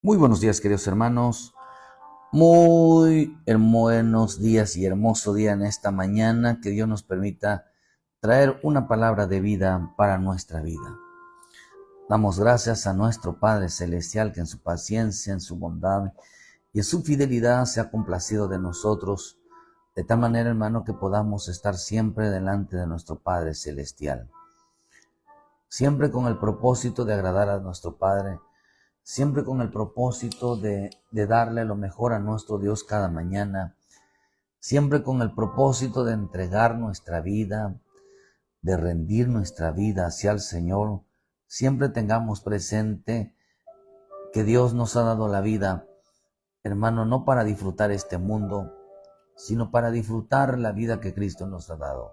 Muy buenos días, queridos hermanos. Muy buenos días y hermoso día en esta mañana. Que Dios nos permita traer una palabra de vida para nuestra vida. Damos gracias a nuestro Padre Celestial que en su paciencia, en su bondad y en su fidelidad se ha complacido de nosotros, de tal manera, hermano, que podamos estar siempre delante de nuestro Padre Celestial. Siempre con el propósito de agradar a nuestro Padre, siempre con el propósito de darle lo mejor a nuestro Dios cada mañana, siempre con el propósito de entregar nuestra vida, de rendir nuestra vida hacia el Señor. Siempre tengamos presente que Dios nos ha dado la vida, hermano, no para disfrutar este mundo, sino para disfrutar la vida que Cristo nos ha dado.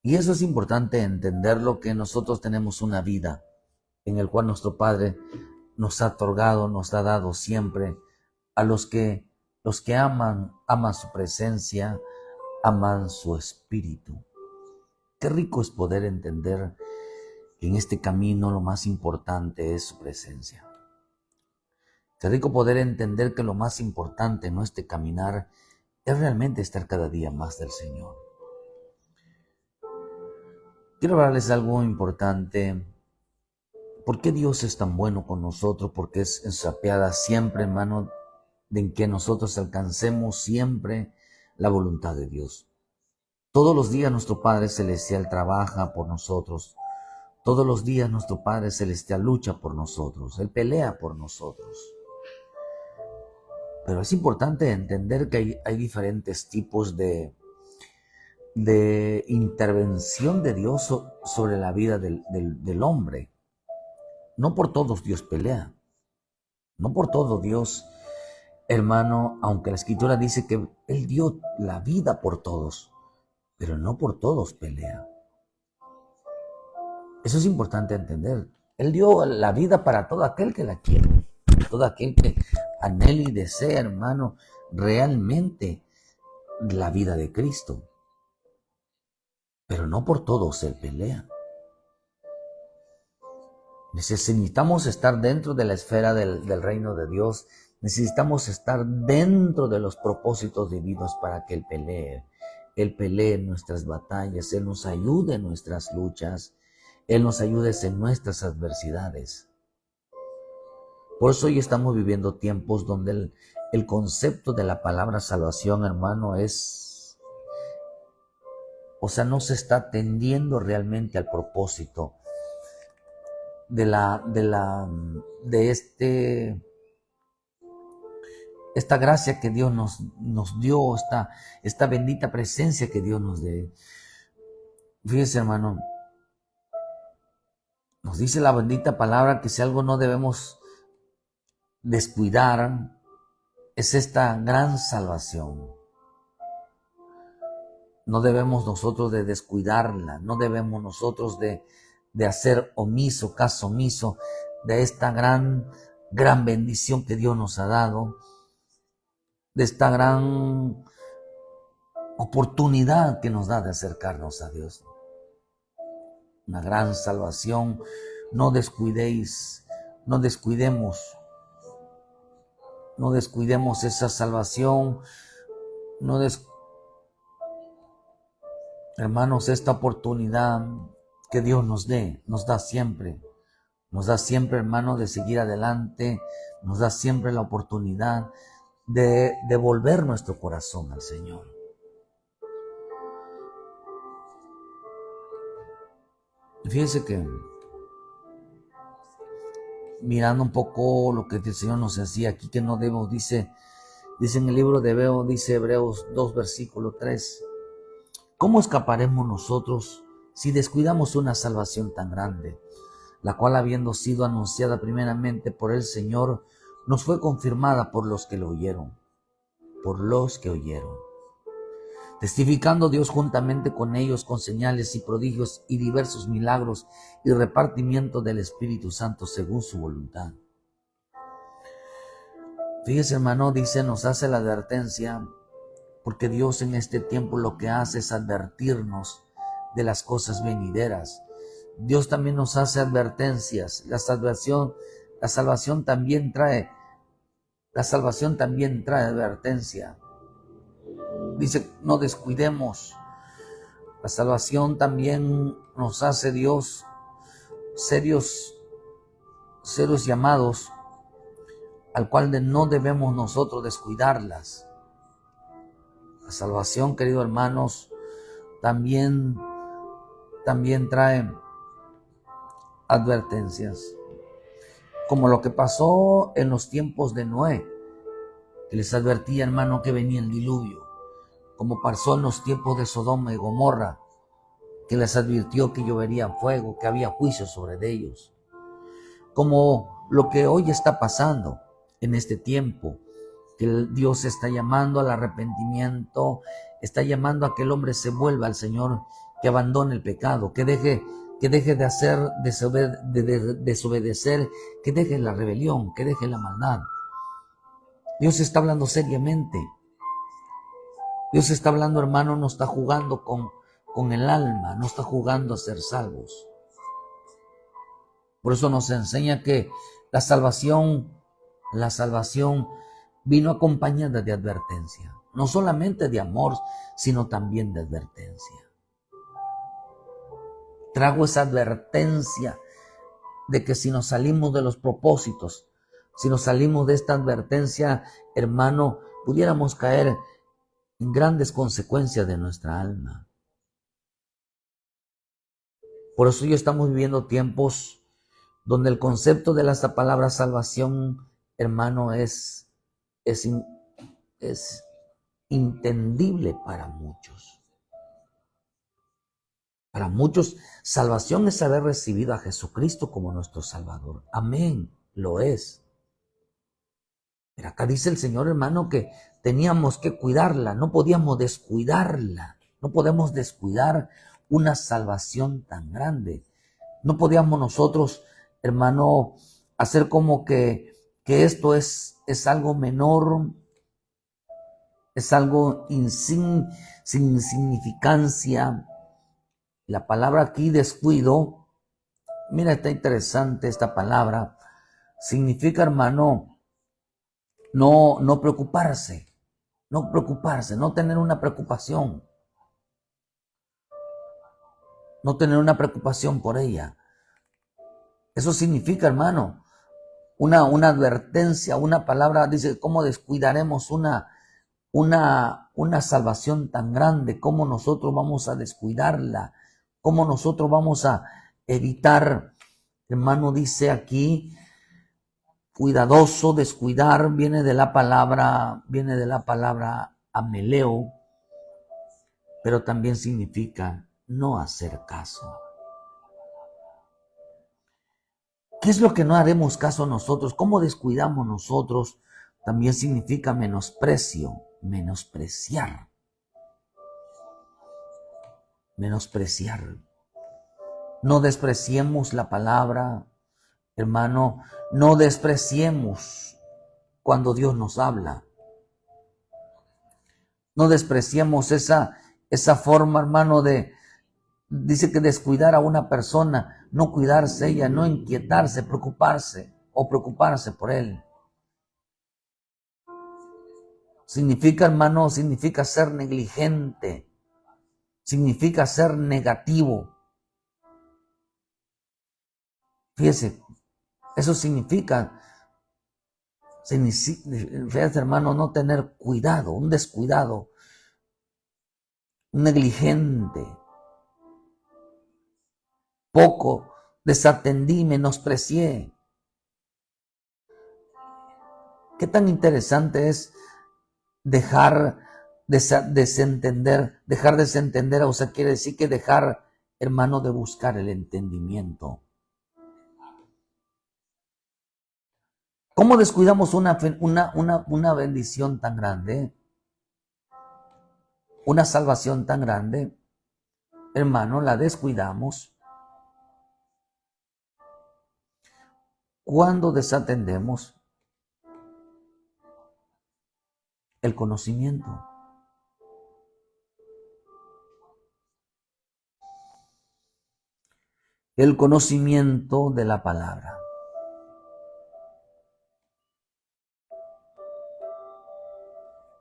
Y eso es importante entenderlo, que nosotros tenemos una vida en el cual nuestro Padre nos ha otorgado, nos ha dado siempre a los que aman su presencia, aman su espíritu. Qué rico es poder entender que en este camino lo más importante es su presencia. Qué rico poder entender que lo más importante en nuestro caminar es realmente estar cada día más del Señor. Quiero hablarles algo importante. ¿Por qué Dios es tan bueno con nosotros? Porque es en su apiada siempre, hermano, de que nosotros alcancemos siempre la voluntad de Dios. Todos los días nuestro Padre Celestial trabaja por nosotros. Todos los días nuestro Padre Celestial lucha por nosotros. Él pelea por nosotros. Pero es importante entender que hay diferentes tipos de intervención de Dios sobre la vida del hombre. No por todos Dios pelea. No por todo Dios, hermano, aunque la Escritura dice que Él dio la vida por todos, pero no por todos pelea. Eso es importante entender. Él dio la vida para todo aquel que la quiere, todo aquel que anhela y desea, hermano, realmente la vida de Cristo. Pero no por todos Él pelea. Necesitamos estar dentro de la esfera del reino de Dios. Necesitamos estar dentro de los propósitos divinos para que Él pelee. Él pelee en nuestras batallas, Él nos ayude en nuestras luchas, Él nos ayude en nuestras adversidades. Por eso hoy estamos viviendo tiempos donde el concepto de la palabra salvación, hermano, no se está atendiendo realmente al propósito de esta gracia que Dios nos dio, esta bendita presencia que Dios nos dé. Fíjese, hermano, nos dice la bendita palabra que si algo no debemos descuidar es esta gran salvación. No debemos nosotros de descuidarla, no debemos nosotros de hacer caso omiso de esta gran bendición que Dios nos ha dado, de esta gran oportunidad que nos da de acercarnos a Dios. Una gran salvación. No descuidemos esa salvación. Hermanos, esta oportunidad que Dios nos da siempre, hermano, de seguir adelante, nos da siempre la oportunidad de devolver nuestro corazón al Señor. Fíjense que mirando un poco lo que el Señor nos decía aquí, que no debemos, dice en el libro de Hebreos 2, versículo 3, ¿cómo escaparemos nosotros si descuidamos una salvación tan grande, la cual, habiendo sido anunciada primeramente por el Señor, nos fue confirmada por los que lo oyeron? Testificando Dios juntamente con ellos con señales y prodigios y diversos milagros y repartimiento del Espíritu Santo según su voluntad. Fíjese, hermano, nos hace la advertencia, porque Dios en este tiempo lo que hace es advertirnos de las cosas venideras. Dios también nos hace advertencias. La salvación también trae advertencia. Dice, no descuidemos. La salvación también nos hace Dios serios llamados, al cual no debemos nosotros descuidarlas. La salvación, queridos hermanos, también trae advertencias, como lo que pasó en los tiempos de Noé, que les advertía, hermano, que venía el diluvio, como pasó en los tiempos de Sodoma y Gomorra, que les advirtió que llovería fuego, que había juicio sobre ellos, como lo que hoy está pasando en este tiempo, que Dios está llamando al arrepentimiento, está llamando a que el hombre se vuelva al Señor, que abandone el pecado, que deje de hacer, de desobedecer, que deje la rebelión, que deje la maldad. Dios está hablando seriamente. Dios está hablando, hermano, no está jugando con el alma, no está jugando a ser salvos. Por eso nos enseña que la salvación vino acompañada de advertencia. No solamente de amor, sino también de advertencia. Trago esa advertencia de que si nos salimos de los propósitos, si nos salimos de esta advertencia, hermano, pudiéramos caer en grandes consecuencias de nuestra alma. Por eso ya estamos viviendo tiempos donde el concepto de la palabra salvación, hermano, es entendible para muchos. Para muchos, salvación es haber recibido a Jesucristo como nuestro Salvador. Amén, lo es. Pero acá dice el Señor, hermano, que teníamos que cuidarla, no podíamos descuidarla. No podemos descuidar una salvación tan grande. No podíamos nosotros, hermano, hacer como que esto es algo menor, es algo sin significancia. La palabra aquí, descuido, mira, está interesante esta palabra. Significa, hermano, no preocuparse, no tener una preocupación. No tener una preocupación por ella. Eso significa, hermano, una advertencia, una palabra, dice, ¿cómo descuidaremos una salvación tan grande? ¿Cómo nosotros vamos a descuidarla? ¿Cómo nosotros vamos a evitar? Hermano, dice aquí, cuidadoso, descuidar, viene de la palabra ameleo, pero también significa no hacer caso. ¿Qué es lo que no haremos caso nosotros? ¿Cómo descuidamos nosotros? También significa menosprecio, menospreciar. Menospreciar. No despreciemos la palabra, hermano, no despreciemos cuando Dios nos habla. No despreciemos esa forma, hermano, dice que descuidar a una persona, no cuidarse ella, no inquietarse, preocuparse por él. Significa, hermano, significa ser negligente, significa ser negativo. Fíjese, eso significa, fíjate, hermano, no tener cuidado, un descuidado, un negligente. Poco, desatendí, menosprecié. Qué tan interesante es dejar desentender, o sea, quiere decir que dejar, hermano, de buscar el entendimiento. ¿Cómo descuidamos una bendición tan grande? Una salvación tan grande, hermano, la descuidamos cuando desatendemos el conocimiento. El conocimiento de la palabra.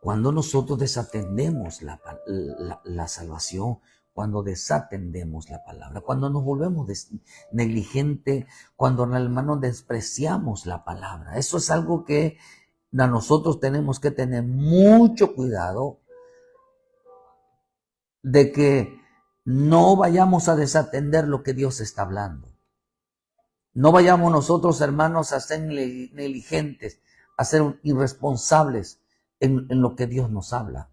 Cuando nosotros desatendemos la salvación, cuando desatendemos la palabra, cuando nos volvemos negligentes, cuando hermano despreciamos la palabra. Eso es algo que a nosotros tenemos que tener mucho cuidado de que no vayamos a desatender lo que Dios está hablando. No vayamos nosotros, hermanos, a ser negligentes, a ser irresponsables en lo que Dios nos habla.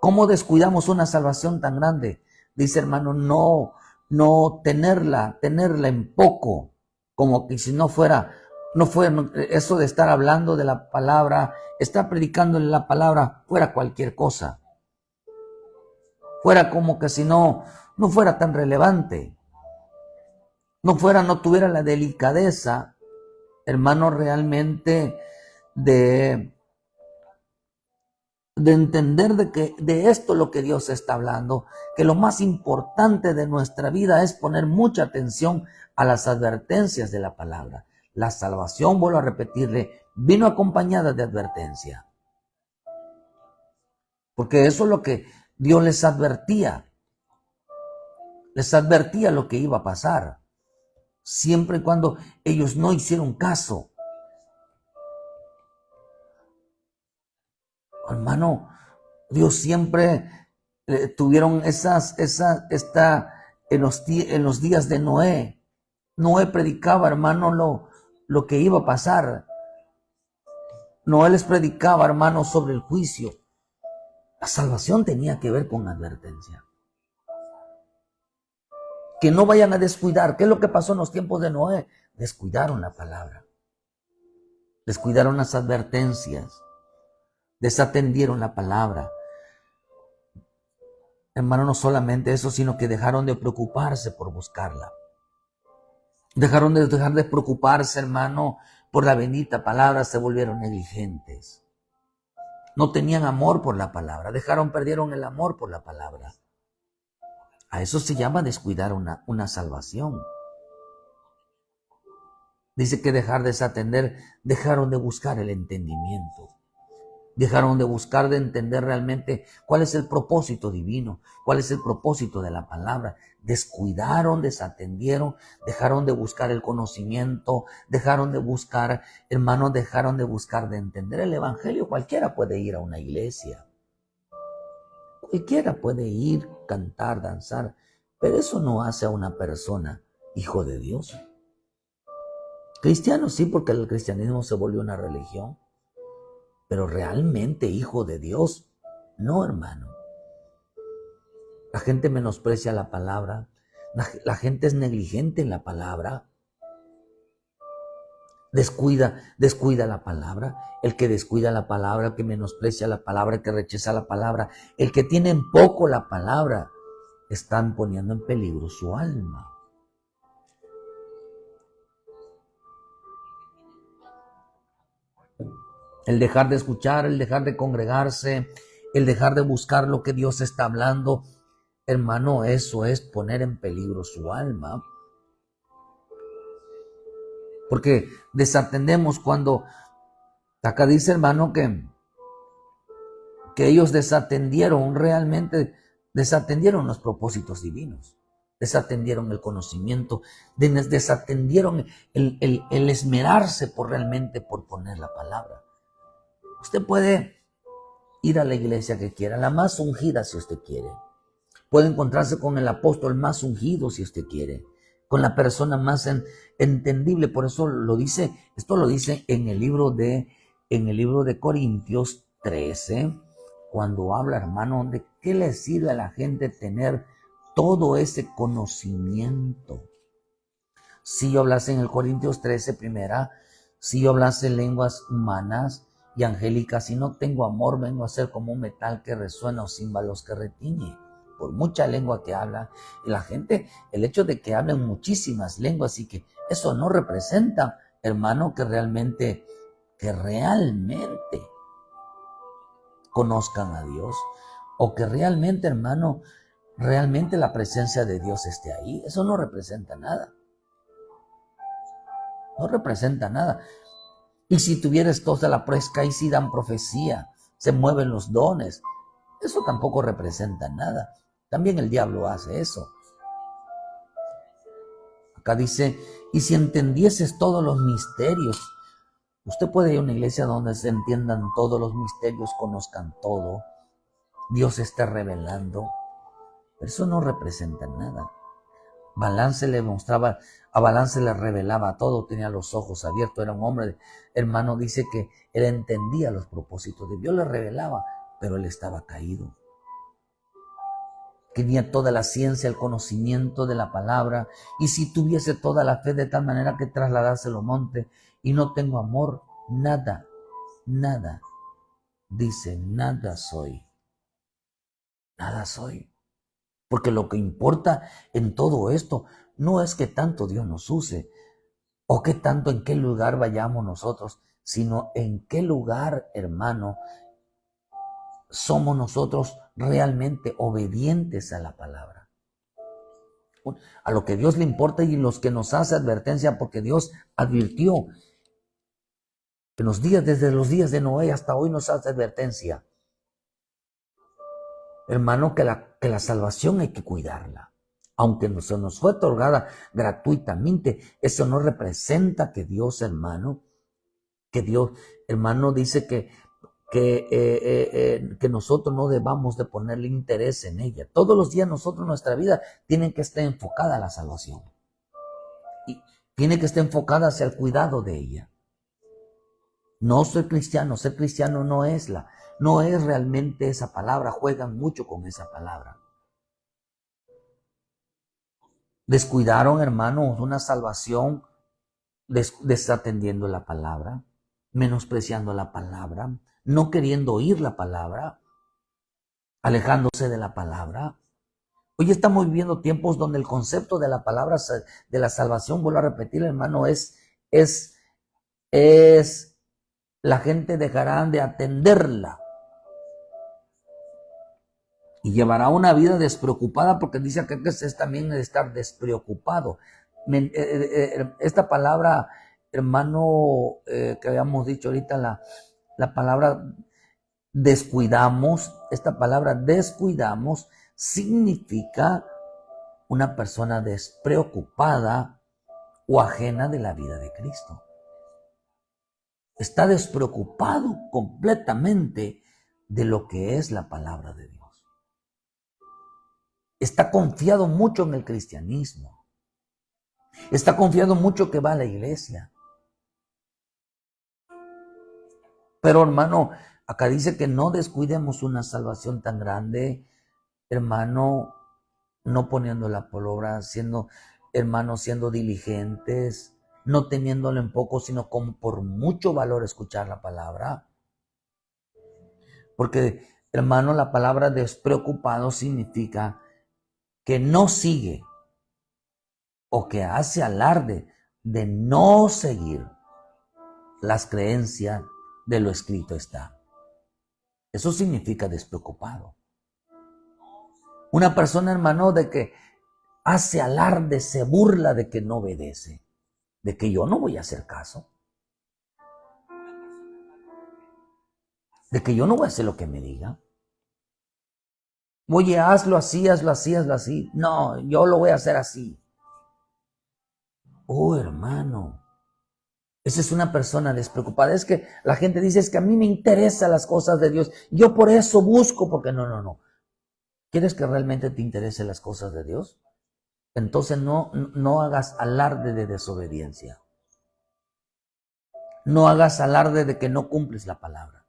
¿Cómo descuidamos una salvación tan grande? Dice, hermano, no tenerla en poco, como que si no fuera eso de estar hablando de la palabra, estar predicando la palabra, fuera cualquier cosa. Fuera como que si no fuera tan relevante. No tuviera la delicadeza, hermano, realmente de entender de esto lo que Dios está hablando, que lo más importante de nuestra vida es poner mucha atención a las advertencias de la palabra. La salvación, vuelvo a repetirle, vino acompañada de advertencia. Porque eso es lo que Dios les advertía. Les advertía lo que iba a pasar. Siempre y cuando ellos no hicieron caso. Hermano, Dios siempre tuvieron en los días de Noé. Noé predicaba, hermano, lo que iba a pasar. Noé les predicaba, hermano, sobre el juicio. La salvación tenía que ver con advertencia. Que no vayan a descuidar. ¿Qué es lo que pasó en los tiempos de Noé? Descuidaron la palabra. Descuidaron las advertencias. Desatendieron la palabra. Hermano, no solamente eso, sino que dejaron de preocuparse por buscarla. Dejaron de preocuparse, hermano, por la bendita palabra, se volvieron negligentes. No tenían amor por la palabra, perdieron el amor por la palabra. A eso se llama descuidar una salvación. Dice que desatender, dejaron de buscar el entendimiento. Dejaron de buscar, de entender realmente cuál es el propósito divino, cuál es el propósito de la palabra. Descuidaron, desatendieron, dejaron de buscar el conocimiento, dejaron de buscar, hermanos, dejaron de buscar de entender el evangelio. Cualquiera puede ir a una iglesia. Cualquiera puede ir, cantar, danzar, pero eso no hace a una persona hijo de Dios. Cristiano sí, porque el cristianismo se volvió una religión. Pero realmente hijo de Dios, no, hermano. La gente menosprecia la palabra, la gente es negligente en la palabra, descuida la palabra. El que descuida la palabra, el que menosprecia la palabra, el que rechaza la palabra, el que tiene en poco la palabra, están poniendo en peligro su alma. El dejar de escuchar, el dejar de congregarse, el dejar de buscar lo que Dios está hablando, hermano, eso es poner en peligro su alma. Porque desatendemos cuando, acá dice, hermano, que ellos realmente desatendieron los propósitos divinos, desatendieron el conocimiento, desatendieron el esmerarse realmente por poner la palabra. Usted puede ir a la iglesia que quiera, la más ungida si usted quiere. Puede encontrarse con el apóstol más ungido si usted quiere, con la persona más entendible. Por eso esto lo dice en el libro de Corintios 13, cuando habla, hermano, de qué le sirve a la gente tener todo ese conocimiento. Si yo hablase en el Corintios 13, si yo hablase lenguas humanas y angélicas, si no tengo amor, vengo a ser como un metal que resuena o címbalos que retiñe. Por mucha lengua que habla, y la gente, el hecho de que hablen muchísimas lenguas y que eso no representa, hermano, que realmente conozcan a Dios, o que realmente, hermano, realmente la presencia de Dios esté ahí. Eso no representa nada. No representa nada. Y si tuvieres toda la fresca, y si dan profecía, se mueven los dones. Eso tampoco representa nada. También el diablo hace eso. Acá dice, y si entendieses todos los misterios. Usted puede ir a una iglesia donde se entiendan todos los misterios, conozcan todo. Dios está revelando. Pero eso no representa nada. Balaam se le mostraba, a Balaam se le revelaba todo, tenía los ojos abiertos, era un hombre, hermano, dice que él entendía los propósitos de Dios, le revelaba, pero él estaba caído. Tenía toda la ciencia, el conocimiento de la palabra, y si tuviese toda la fe de tal manera que trasladase los montes, y no tengo amor, nada, nada, dice, nada soy, nada soy. Porque lo que importa en todo esto no es que tanto Dios nos use o que tanto en qué lugar vayamos nosotros, sino en qué lugar, hermano, somos nosotros realmente obedientes a la palabra. A lo que Dios le importa y los que nos hace advertencia, porque Dios advirtió en los días, desde los días de Noé hasta hoy nos hace advertencia. Hermano, que la salvación hay que cuidarla. Aunque se nos fue otorgada gratuitamente, eso no representa que Dios, hermano, dice que nosotros no debamos de ponerle interés en ella. Todos los días nosotros, nuestra vida, tiene que estar enfocada a la salvación. Y tiene que estar enfocada hacia el cuidado de ella. No soy cristiano, ser cristiano no es realmente esa palabra, juegan mucho con esa palabra. Descuidaron, hermanos, una salvación desatendiendo la palabra, menospreciando la palabra, no queriendo oír la palabra, alejándose de la palabra. Hoy estamos viviendo tiempos donde el concepto de la palabra, de la salvación, vuelvo a repetir, hermano, es la gente dejará de atenderla y llevará una vida despreocupada, porque dice que es también de estar despreocupado. Esta palabra, hermano, que habíamos dicho ahorita, la palabra descuidamos, esta palabra descuidamos significa una persona despreocupada o ajena de la vida de Cristo. Está despreocupado completamente de lo que es la palabra de Dios. Está confiado mucho en el cristianismo. Está confiado mucho que va a la iglesia. Pero, hermano, acá dice que no descuidemos una salvación tan grande, hermano, no poniéndola por obra, siendo diligentes, no teniéndolo en poco, sino como por mucho valor escuchar la palabra. Porque, hermano, la palabra despreocupado significa que no sigue o que hace alarde de no seguir las creencias de lo escrito está. Eso significa despreocupado. Una persona, hermano, de que hace alarde, se burla de que no obedece, de que yo no voy a hacer caso, de que yo no voy a hacer lo que me diga. Oye, hazlo así, hazlo así, hazlo así. No, yo lo voy a hacer así. Oh, hermano, esa es una persona despreocupada. Es que la gente dice, es que a mí me interesan las cosas de Dios. Yo por eso busco, porque no. ¿Quieres que realmente te interesen las cosas de Dios? Entonces no hagas alarde de desobediencia. No hagas alarde de que no cumples la palabra.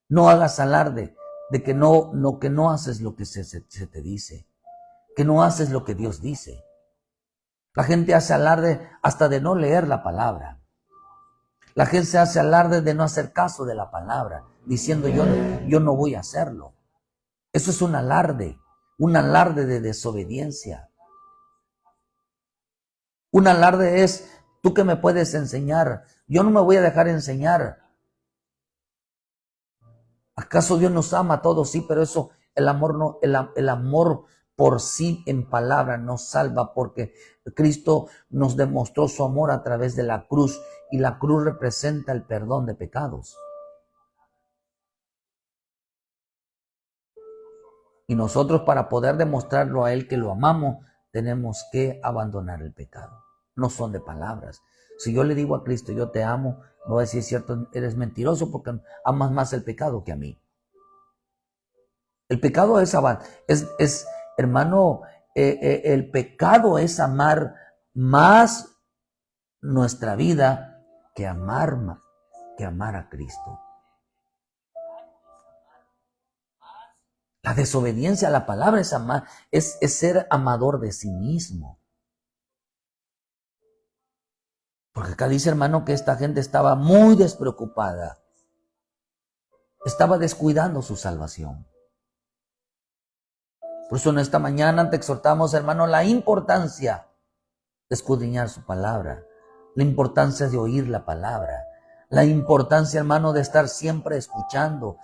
No hagas alarde de que no haces lo que se te dice. Que no haces lo que Dios dice. La gente hace alarde hasta de no leer la palabra. La gente hace alarde de no hacer caso de la palabra, diciendo yo no voy a hacerlo. Eso es un alarde de desobediencia. Un alarde es, tú que me puedes enseñar, yo no me voy a dejar enseñar. ¿Acaso Dios nos ama a todos? Sí, pero eso, el amor por sí en palabra nos salva, porque Cristo nos demostró su amor a través de la cruz, y la cruz representa el perdón de pecados. Y nosotros, para poder demostrarlo a Él que lo amamos, tenemos que abandonar el pecado. No son de palabras. Si yo le digo a Cristo, yo te amo, no va a decir, cierto, eres mentiroso porque amas más el pecado que a mí. El pecado es hermano, el pecado es amar más nuestra vida que amar a Cristo. La desobediencia a la palabra es ser amador de sí mismo. Porque acá dice, hermano, que esta gente estaba muy despreocupada. Estaba descuidando su salvación. Por eso en esta mañana te exhortamos, hermano, la importancia de escudriñar su palabra, la importancia de oír la palabra, la importancia, hermano, de estar siempre escuchando,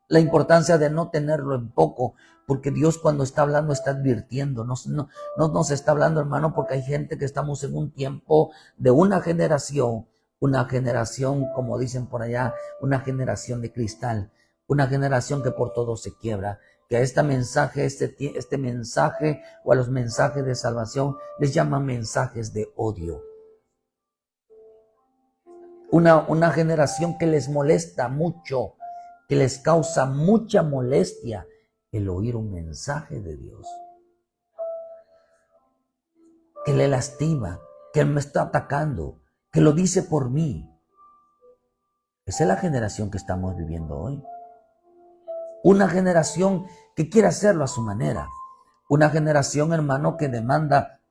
la importancia de no tenerlo en poco, porque Dios cuando está hablando está advirtiendo, no nos está hablando, hermano, porque hay gente que estamos en un tiempo de una generación, como dicen por allá, una generación de cristal, una generación que por todo se quiebra, que a este mensaje o a los mensajes de salvación les llaman mensajes de odio. Una generación que les molesta mucho, que les causa mucha molestia el oír un mensaje de Dios, que le lastima, que me está atacando, que lo dice por mí. Esa es la generación que estamos viviendo hoy. Una generación que quiere hacerlo a su manera. Una generación, hermano, que demanda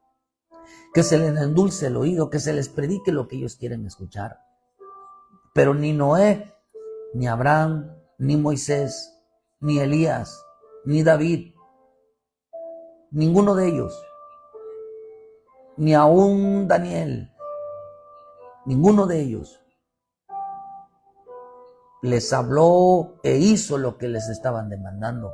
que se les endulce el oído, que se les predique lo que ellos quieren escuchar. Pero ni Noé, ni Abraham, ni Moisés, ni Elías, ni David, ninguno de ellos, ni aún Daniel, ninguno de ellos les habló e hizo lo que les estaban demandando,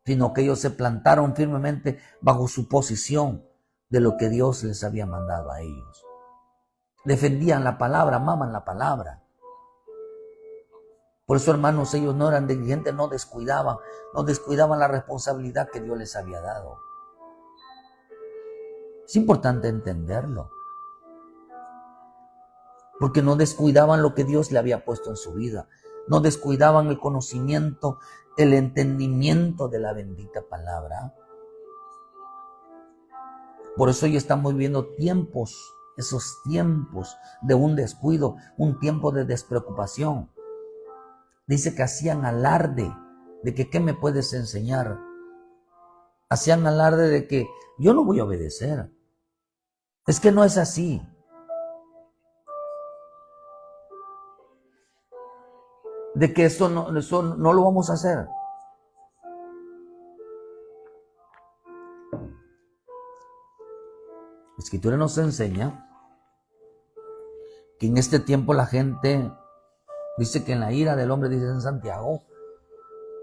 sino que ellos se plantaron firmemente bajo su posición de lo que Dios les había mandado a ellos. Defendían la palabra, amaban la palabra. Por eso, hermanos, ellos no eran negligentes, no descuidaban la responsabilidad que Dios les había dado. Es importante entenderlo, porque no descuidaban lo que Dios le había puesto en su vida, no descuidaban el conocimiento, el entendimiento de la bendita palabra. Por eso hoy estamos viviendo esos tiempos de un descuido, un tiempo de despreocupación. Dice que hacían alarde de que ¿qué me puedes enseñar? Hacían alarde de que yo no voy a obedecer. Es que no es así. De que eso no lo vamos a hacer. La Escritura nos enseña que en este tiempo la gente dice que en la ira del hombre, dice en Santiago,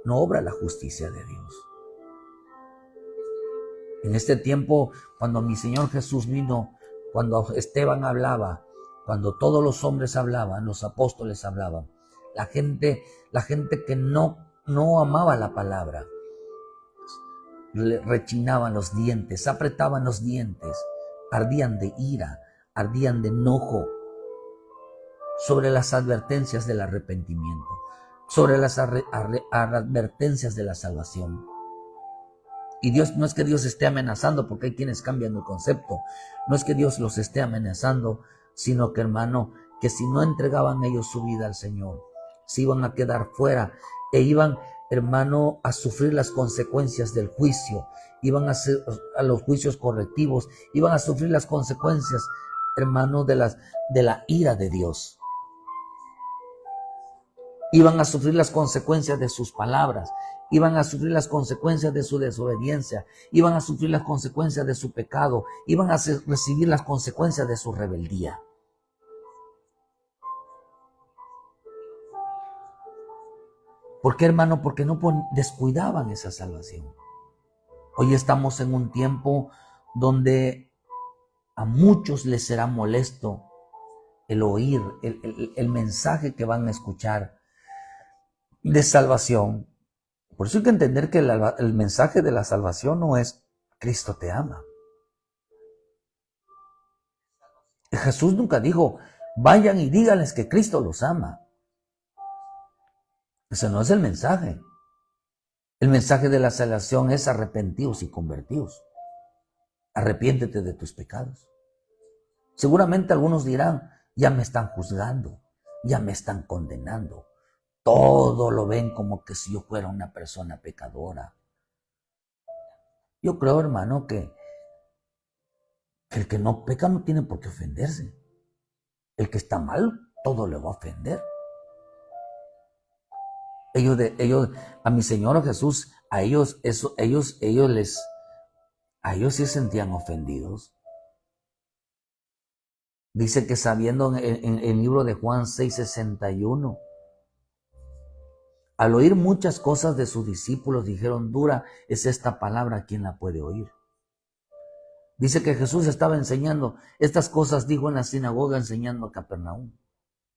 no obra la justicia de Dios. En este tiempo, cuando mi Señor Jesús vino, cuando Esteban hablaba, cuando todos los hombres hablaban, los apóstoles hablaban, la gente que no amaba la palabra, le rechinaban los dientes, apretaban los dientes, ardían de ira, ardían de enojo sobre las advertencias del arrepentimiento, sobre las advertencias de la salvación. Y Dios, no es que Dios esté amenazando, porque hay quienes cambian el concepto, no es que Dios los esté amenazando, sino que, hermano, que si no entregaban ellos su vida al Señor, se iban a quedar fuera e iban, hermano, a sufrir las consecuencias del juicio, iban a los juicios correctivos, iban a sufrir las consecuencias, hermano, de la ira de Dios. Iban a sufrir las consecuencias de sus palabras, iban a sufrir las consecuencias de su desobediencia, iban a sufrir las consecuencias de su pecado, iban a recibir las consecuencias de su rebeldía. ¿Por qué, hermano? Porque no descuidaban esa salvación. Hoy estamos en un tiempo donde a muchos les será molesto el oír el mensaje que van a escuchar de salvación. Por eso hay que entender que el mensaje de la salvación no es Cristo te ama. Jesús nunca dijo, vayan y díganles que Cristo los ama. Ese no es el mensaje. El mensaje de la salvación es arrepentidos y convertidos. Arrepiéntete de tus pecados. Seguramente algunos dirán, ya me están juzgando, ya me están condenando. Todo lo ven como que si yo fuera una persona pecadora. Yo creo, hermano, que el que no peca no tiene por qué ofenderse. El que está mal, todo le va a ofender. Ellos, a mi Señor Jesús, a ellos sí se sentían ofendidos. Dice que sabiendo en el libro de Juan 6:61, al oír muchas cosas de sus discípulos, dijeron, dura es esta palabra, ¿quién la puede oír? Dice que Jesús estaba enseñando, estas cosas dijo en la sinagoga enseñando a Capernaum.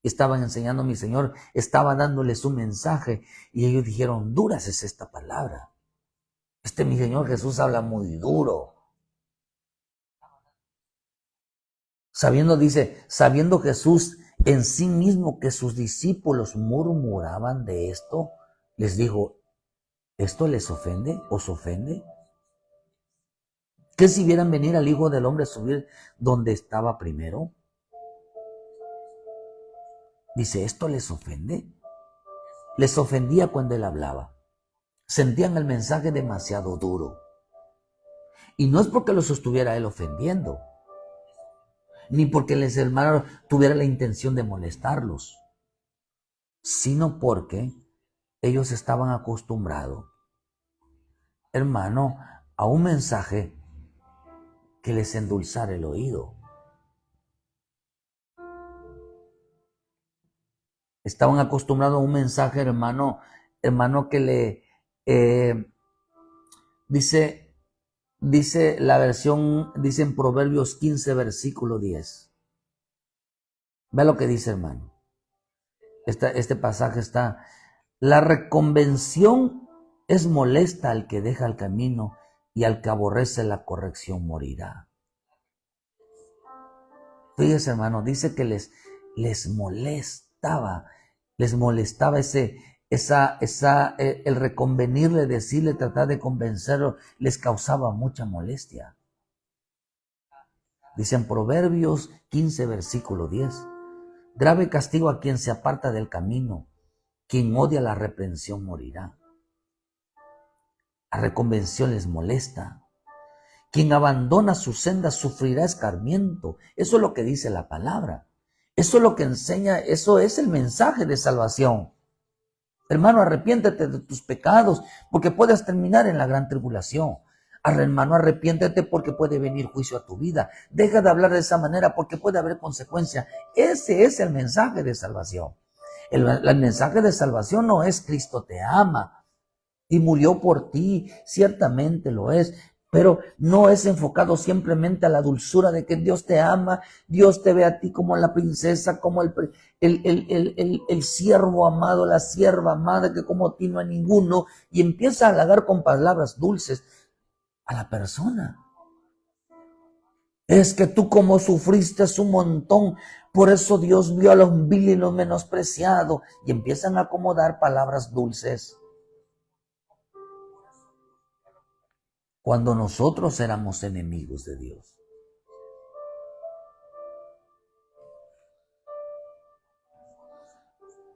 Estaban enseñando a mi Señor, estaba dándoles un mensaje y ellos dijeron, dura es esta palabra. Mi Señor Jesús habla muy duro. Sabiendo Jesús en sí mismo que sus discípulos murmuraban de esto, les dijo, ¿esto les ofende? ¿Os ofende? ¿Qué si vieran venir al Hijo del Hombre subir donde estaba primero? Dice, ¿esto les ofende? Les ofendía cuando él hablaba. Sentían el mensaje demasiado duro. Y no es porque los estuviera él ofendiendo, ni porque el hermano tuviera la intención de molestarlos, sino porque ellos estaban acostumbrados, hermano, a un mensaje que les endulzara el oído. Estaban acostumbrados a un mensaje, hermano que le dice la versión, dice en Proverbios 15, versículo 10. Ve lo que dice, hermano. Este pasaje está, la reconvención es molesta al que deja el camino y al que aborrece la corrección morirá. Fíjese, hermano, dice que les molestaba el reconvenirle, decirle, tratar de convencerlo, les causaba mucha molestia. Dice en Proverbios 15, versículo 10, grave castigo a quien se aparta del camino, quien odia la reprensión morirá. La reconvención les molesta. Quien abandona su senda sufrirá escarmiento. Eso es lo que dice la palabra. Eso es lo que enseña, eso es el mensaje de salvación. Hermano, arrepiéntete de tus pecados porque puedes terminar en la gran tribulación. Hermano, arrepiéntete porque puede venir juicio a tu vida. Deja de hablar de esa manera porque puede haber consecuencia. Ese es el mensaje de salvación. El mensaje de salvación no es Cristo te ama y murió por ti. Ciertamente lo es. Pero no es enfocado simplemente a la dulzura de que Dios te ama, Dios te ve a ti como la princesa, como el siervo amado, la sierva amada, que como ti no hay ninguno, y empieza a halagar con palabras dulces a la persona. Es que tú como sufriste un montón, por eso Dios vio a los vil y los menospreciados, y empiezan a acomodar palabras dulces. Cuando nosotros éramos enemigos de Dios.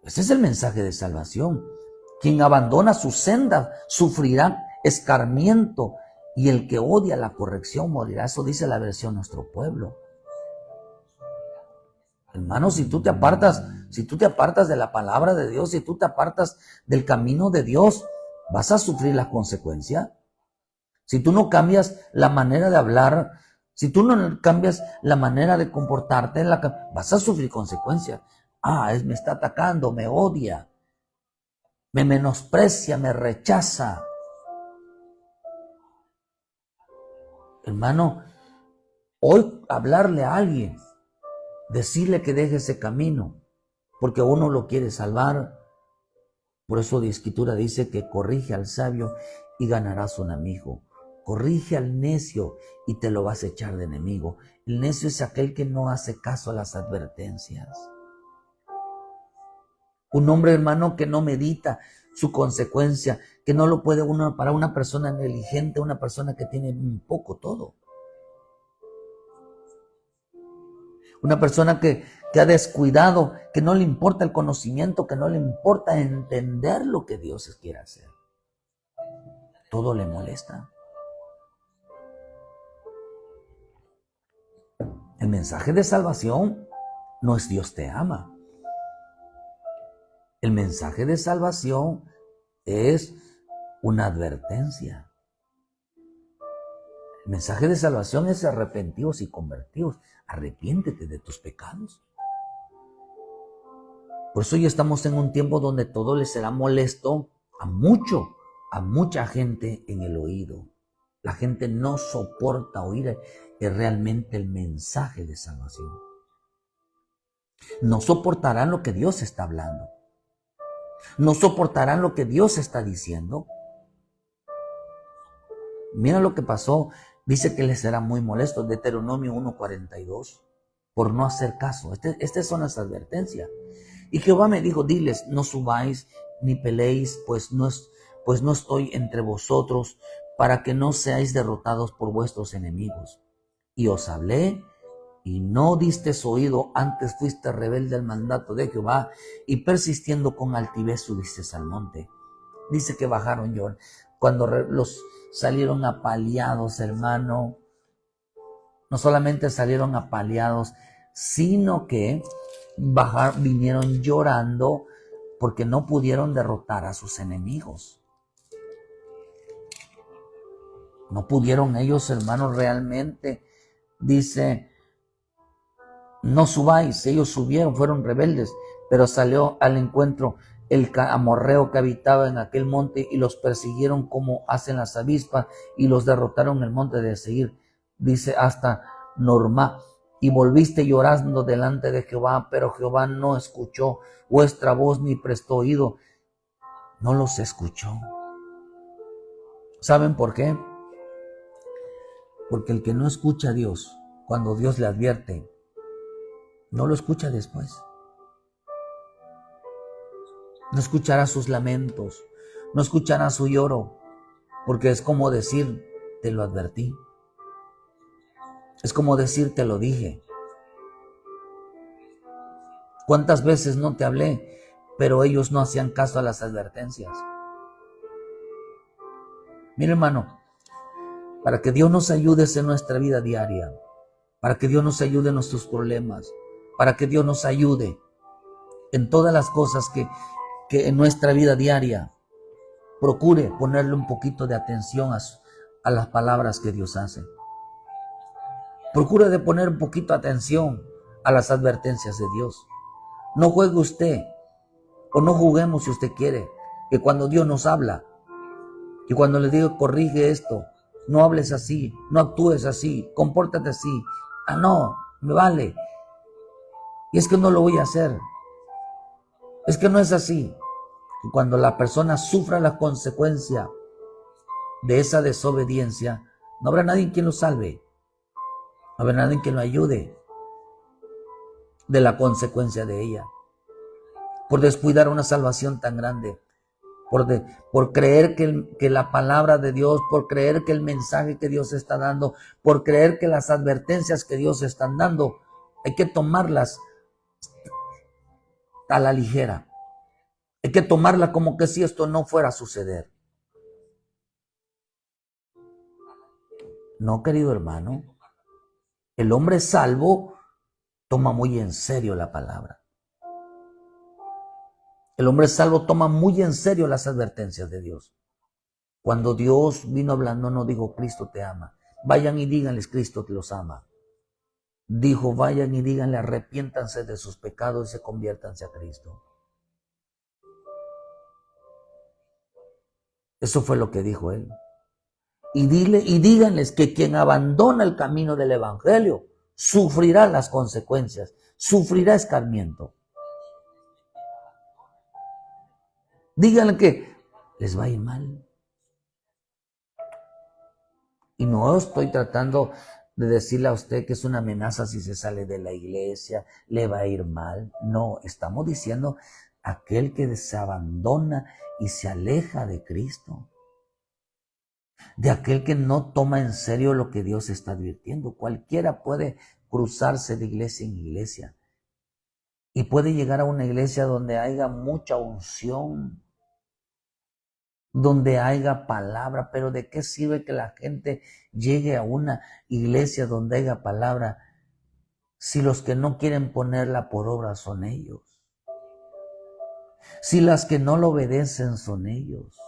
Ese es el mensaje de salvación. Quien abandona su senda sufrirá escarmiento y el que odia la corrección morirá. Eso dice la versión Nuestro Pueblo. Hermano, si tú te apartas de la palabra de Dios, si tú te apartas del camino de Dios, vas a sufrir las consecuencias. Si tú no cambias la manera de hablar, si tú no cambias la manera de comportarte, vas a sufrir consecuencias. Me está atacando, me odia. me menosprecia, me rechaza. Hermano, hoy hablarle a alguien, decirle que deje ese camino, porque uno lo quiere salvar. Por eso la Escritura dice que corrige al sabio y ganarás un amigo. Corrige al necio y te lo vas a echar de enemigo. El necio es aquel que no hace caso a las advertencias. Un hombre, hermano, que no medita su consecuencia, que no lo puede uno, para una persona negligente, una persona que tiene un poco todo. Una persona que ha descuidado, que no le importa el conocimiento, que no le importa entender lo que Dios quiere hacer. Todo le molesta. El mensaje de salvación no es Dios te ama. El mensaje de salvación es una advertencia. El mensaje de salvación es arrepentidos y convertidos. Arrepiéntete de tus pecados. Por eso ya estamos en un tiempo donde todo le será molesto a mucha gente en el oído. La gente no soporta oír realmente el mensaje de salvación. No soportarán lo que Dios está hablando. No soportarán lo que Dios está diciendo. Mira lo que pasó. Dice que les será muy molesto. Deuteronomio 1:42. Por no hacer caso. Estas son las advertencias. Y Jehová me dijo, diles, no subáis ni peleéis, pues no estoy entre vosotros, para que no seáis derrotados por vuestros enemigos. Y os hablé, y no distes oído, antes fuiste rebelde al mandato de Jehová, y persistiendo con altivez subiste al monte. Dice que bajaron llorando. Cuando los salieron apaleados, hermano, no solamente salieron apaleados, sino que vinieron llorando porque no pudieron derrotar a sus enemigos. No pudieron ellos, hermanos, realmente. Dice, no subáis. Ellos subieron, fueron rebeldes, pero salió al encuentro el amorreo que habitaba en aquel monte y los persiguieron como hacen las avispas y los derrotaron en el monte de Seir. Dice hasta Normá. Y volviste llorando delante de Jehová, pero Jehová no escuchó vuestra voz ni prestó oído. No los escuchó. ¿Saben por qué? Porque el que no escucha a Dios, cuando Dios le advierte, no lo escucha después. No escuchará sus lamentos, no escuchará su lloro, porque es como decir, te lo advertí. Es como decir, te lo dije. ¿Cuántas veces no te hablé? Pero ellos no hacían caso a las advertencias. Mira, hermano, para que Dios nos ayude en nuestra vida diaria, para que Dios nos ayude en nuestros problemas, para que Dios nos ayude en todas las cosas que en nuestra vida diaria, procure ponerle un poquito de atención a las palabras que Dios hace. Procure de poner un poquito de atención a las advertencias de Dios. No juegue usted, o no juguemos si usted quiere, que cuando Dios nos habla, y cuando le digo corrige esto, no hables así, no actúes así, compórtate así. Ah, no, me vale. Y es que no lo voy a hacer. Es que no es así. Y cuando la persona sufra la consecuencia de esa desobediencia, no habrá nadie quien lo salve. No habrá nadie quien lo ayude de la consecuencia de ella. Por descuidar una salvación tan grande. Por creer que la palabra de Dios, por creer que el mensaje que Dios está dando, por creer que las advertencias que Dios está dando, hay que tomarlas a la ligera. Hay que tomarla como que si esto no fuera a suceder. No, querido hermano, el hombre salvo toma muy en serio la palabra. El hombre salvo toma muy en serio las advertencias de Dios. Cuando Dios vino hablando, no dijo, Cristo te ama. Vayan y díganles, Cristo te los ama. Dijo, vayan y díganle, arrepiéntanse de sus pecados y se conviértanse a Cristo. Eso fue lo que dijo él. Y díganles que quien abandona el camino del evangelio sufrirá las consecuencias, sufrirá escarmiento. Díganle que les va a ir mal. Y no estoy tratando de decirle a usted que es una amenaza si se sale de la iglesia, le va a ir mal. No, estamos diciendo aquel que se abandona y se aleja de Cristo, de aquel que no toma en serio lo que Dios está advirtiendo. Cualquiera puede cruzarse de iglesia en iglesia y puede llegar a una iglesia donde haya mucha unción, donde haya palabra, pero ¿de qué sirve que la gente llegue a una iglesia donde haya palabra si los que no quieren ponerla por obra son ellos? Si las que no lo obedecen son ellos.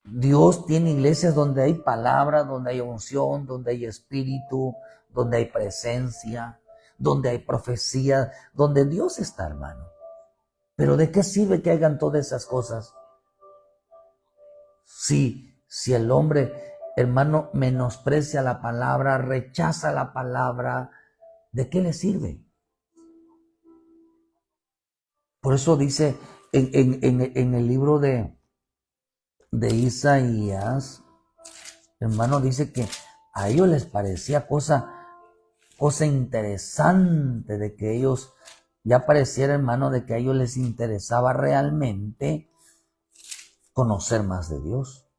Dios tiene iglesias donde hay palabra, donde hay unción, donde hay espíritu, donde hay presencia, donde hay profecía, donde Dios está, hermano. Pero ¿de qué sirve que hagan todas esas cosas? Si el hombre, hermano, menosprecia la palabra, rechaza la palabra, ¿de qué le sirve? Por eso dice en el libro de Isaías, hermano, dice que a ellos les parecía cosa interesante de que ellos, ya pareciera, hermano, de que a ellos les interesaba realmente conocer más de Dios.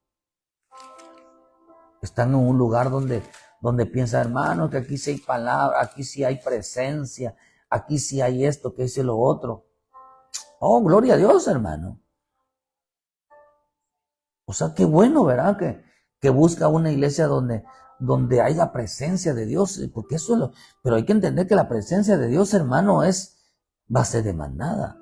Están en un lugar donde piensa, hermano, que aquí sí hay palabra, aquí sí hay presencia, aquí sí hay esto, que dice lo otro. Oh, gloria a Dios, hermano. O sea, qué bueno, ¿verdad? Que busca una iglesia donde haya presencia de Dios, porque pero hay que entender que la presencia de Dios, hermano, va a ser demandada.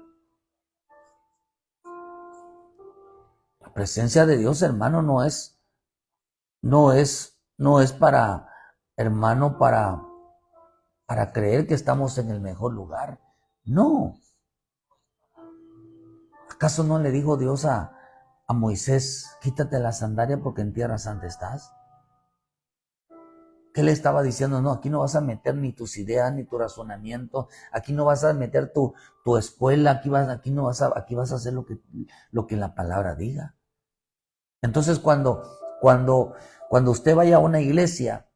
La presencia de Dios, hermano, no es para, hermano, para creer que estamos en el mejor lugar. No. ¿Acaso no le dijo Dios a Moisés, quítate la sandalia porque en tierra santa estás? ¿Qué le estaba diciendo? No, aquí no vas a meter ni tus ideas, ni tu razonamiento, aquí no vas a meter tu escuela, aquí vas a hacer lo que la palabra diga. Entonces cuando usted vaya a una iglesia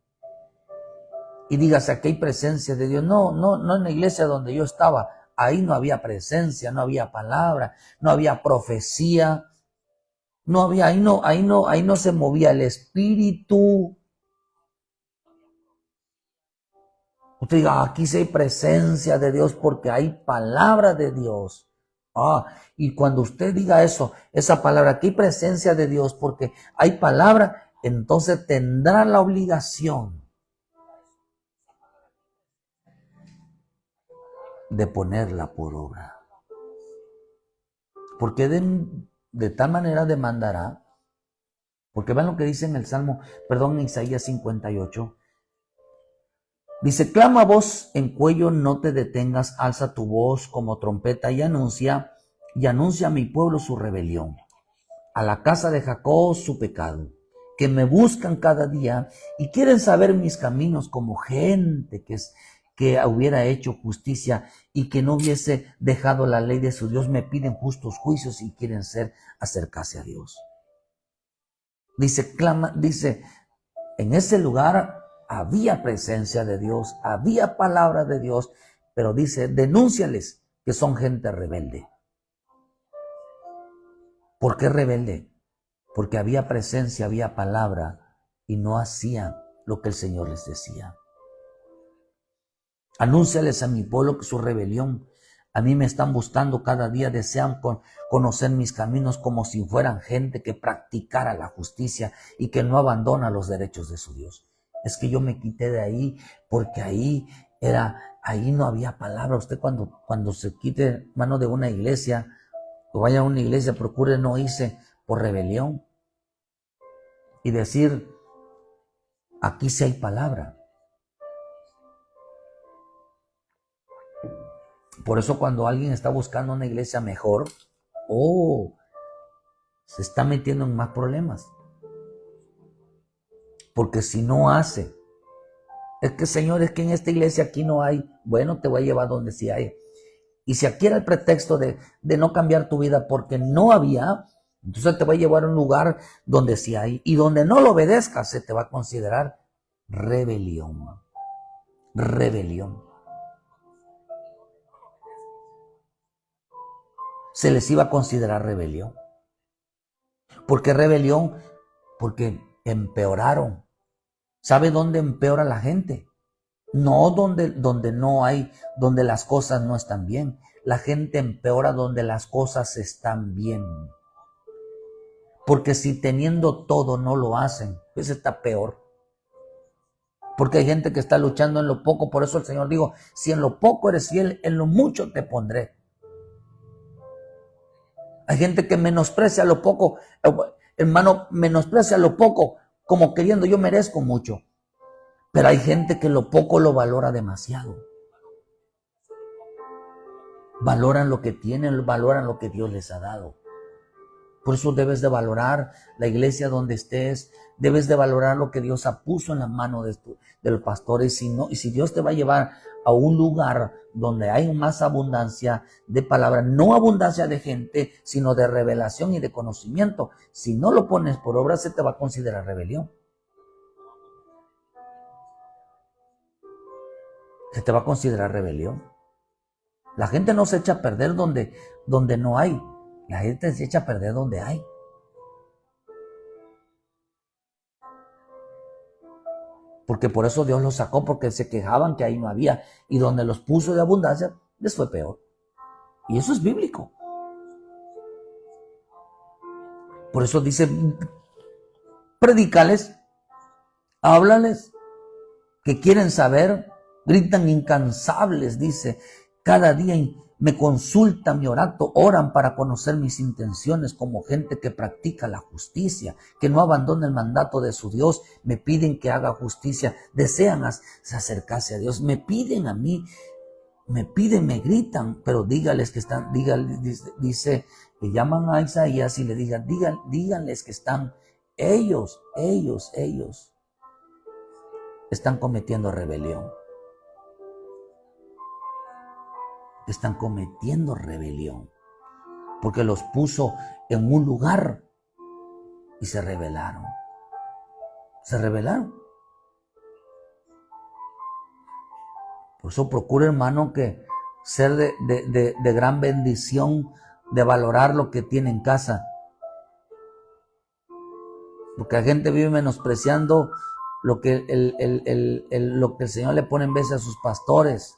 y digas, aquí hay presencia de Dios, no en la iglesia donde yo estaba, ahí no había presencia, no había palabra, no había profecía, no había, ahí no se movía el espíritu. Usted diga, aquí sí hay presencia de Dios porque hay palabra de Dios. Y cuando usted diga eso, esa palabra, aquí hay presencia de Dios porque hay palabra, entonces tendrá la obligación de ponerla por obra. Porque de tal manera demandará, porque vean lo que dice en el Salmo, en Isaías 58. Dice, clama voz en cuello, no te detengas, alza tu voz como trompeta y anuncia a mi pueblo su rebelión, a la casa de Jacob su pecado, que me buscan cada día y quieren saber mis caminos como gente que hubiera hecho justicia y que no hubiese dejado la ley de su Dios, me piden justos juicios y quieren acercarse a Dios. Dice, en ese lugar había presencia de Dios, había palabra de Dios, pero dice, denúnciales que son gente rebelde. ¿Por qué rebelde? Porque había presencia, había palabra y no hacían lo que el Señor les decía. Anúnciales a mi pueblo que su rebelión, a mí me están buscando cada día, desean conocer mis caminos como si fueran gente que practicara la justicia y que no abandona los derechos de su Dios. Es que yo me quité de ahí porque ahí no había palabra. Usted cuando se quite mano de una iglesia o vaya a una iglesia, procure no irse por rebelión y decir, aquí sí hay palabra. Por eso cuando alguien está buscando una iglesia mejor, oh, se está metiendo en más problemas. Porque si no hace, es que Señor, es que en esta iglesia aquí no hay, bueno, te voy a llevar donde sí hay. Y si aquí era el pretexto de no cambiar tu vida porque no había, entonces te voy a llevar a un lugar donde sí hay. Y donde no lo obedezcas, se te va a considerar rebelión. Rebelión. Se les iba a considerar rebelión. ¿Por qué rebelión? Porque empeoraron. ¿Sabe dónde empeora la gente? No donde no hay, donde las cosas no están bien. La gente empeora donde las cosas están bien. Porque si teniendo todo no lo hacen, pues está peor. Porque hay gente que está luchando en lo poco. Por eso el Señor dijo, si en lo poco eres fiel, en lo mucho te pondré. Hay gente que menosprecia lo poco, hermano, menosprecia lo poco, como queriendo yo merezco mucho. Pero hay gente que lo poco lo valora demasiado. Valoran lo que tienen, valoran lo que Dios les ha dado. Por eso debes de valorar la iglesia donde estés, debes de valorar lo que Dios ha puesto en la mano de los pastores. Y si Dios te va a llevar a un lugar donde hay más abundancia de palabra, no abundancia de gente, sino de revelación y de conocimiento, si no lo pones por obra, se te va a considerar rebelión. Se te va a considerar rebelión. La gente no se echa a perder donde no hay. La gente se echa a perder donde hay. Porque por eso Dios los sacó, porque se quejaban que ahí no había. Y donde los puso de abundancia, les fue peor. Y eso es bíblico. Por eso dice, predícales, háblales, que quieren saber, gritan incansables, dice, cada día me consultan y oran para conocer mis intenciones como gente que practica la justicia, que no abandona el mandato de su Dios, me piden que haga justicia, desean acercarse a Dios, me piden a mí, me piden, me gritan, pero dígales que están, dice, que llaman a Isaías y le díganles que están ellos están cometiendo rebelión. Están cometiendo rebelión. Porque los puso en un lugar y se rebelaron. Se rebelaron. Por eso procura, hermano, que ser de gran bendición, de valorar lo que tiene en casa. Porque la gente vive menospreciando lo que lo que el Señor le pone en vez a sus pastores.